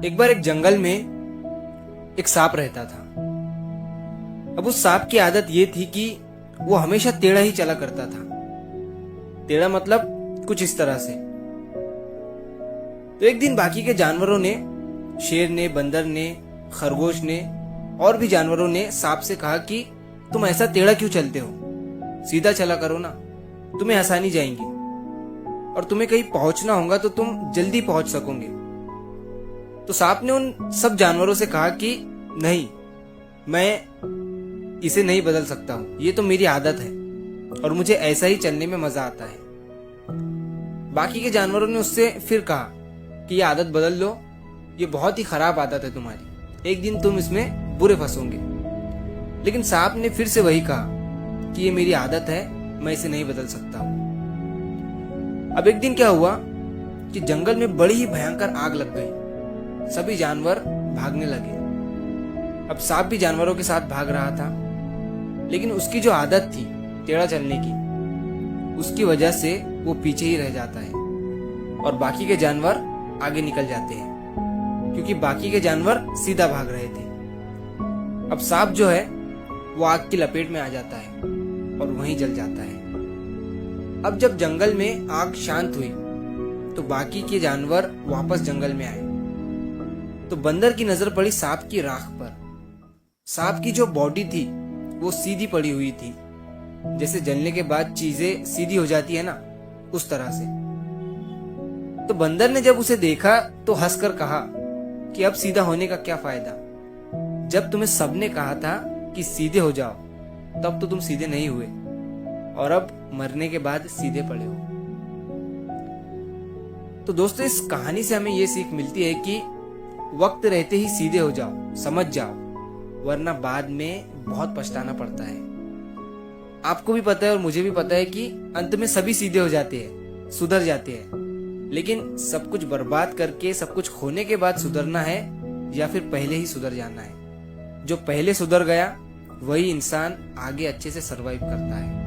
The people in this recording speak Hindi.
एक बार एक जंगल में एक सांप रहता था। अब उस सांप की आदत ये थी कि वो हमेशा टेढ़ा ही चला करता था। टेढ़ा मतलब कुछ इस तरह से। तो एक दिन बाकी के जानवरों ने, शेर ने, बंदर ने, खरगोश ने और भी जानवरों ने सांप से कहा कि तुम ऐसा टेढ़ा क्यों चलते हो, सीधा चला करो ना, तुम्हें आसानी जाएंगी और तुम्हें कहीं पहुंचना होगा तो तुम जल्दी पहुंच सकोगे। तो सांप ने उन सब जानवरों से कहा कि नहीं, मैं इसे नहीं बदल सकता हूं, ये तो मेरी आदत है और मुझे ऐसा ही चलने में मजा आता है। बाकी के जानवरों ने उससे फिर कहा कि ये आदत बदल लो, ये बहुत ही खराब आदत है तुम्हारी, एक दिन तुम इसमें बुरे फंसोगे। लेकिन सांप ने फिर से वही कहा कि ये मेरी आदत है, मैं इसे नहीं बदल सकता हूं। अब एक दिन क्या हुआ कि जंगल में बड़ी ही भयंकर आग लग गई। सभी जानवर भागने लगे। अब सांप भी जानवरों के साथ भाग रहा था, लेकिन उसकी जो आदत थी टेढ़ा चलने की, उसकी वजह से वो पीछे ही रह जाता है और बाकी के जानवर आगे निकल जाते हैं, क्योंकि बाकी के जानवर सीधा भाग रहे थे। अब सांप जो है वो आग की लपेट में आ जाता है और वहीं जल जाता है। अब जब जंगल में आग शांत हुई तो बाकी के जानवर वापस जंगल में आए। तो बंदर की नजर पड़ी सांप की राख पर। सांप की जो बॉडी थी वो सीधी पड़ी हुई थी, जैसे जलने के बाद चीजें सीधी हो जाती है ना, उस तरह से। तो बंदर ने जब उसे देखा तो हंसकर कहा कि अब सीधा होने का क्या फायदा, जब तुम्हें सबने कहा था कि सीधे हो जाओ तब तो तुम सीधे नहीं हुए और अब मरने के बाद सीधे पड़े हो। तो दोस्तों, इस कहानी से हमें ये सीख मिलती है कि वक्त रहते ही सीधे हो जाओ, समझ जाओ, वरना बाद में बहुत पछताना पड़ता है। आपको भी पता है और मुझे भी पता है कि अंत में सभी सीधे हो जाते हैं, सुधर जाते हैं, लेकिन सब कुछ बर्बाद करके, सब कुछ खोने के बाद सुधरना है या फिर पहले ही सुधर जाना है। जो पहले सुधर गया वही इंसान आगे अच्छे से सरवाइव करता है।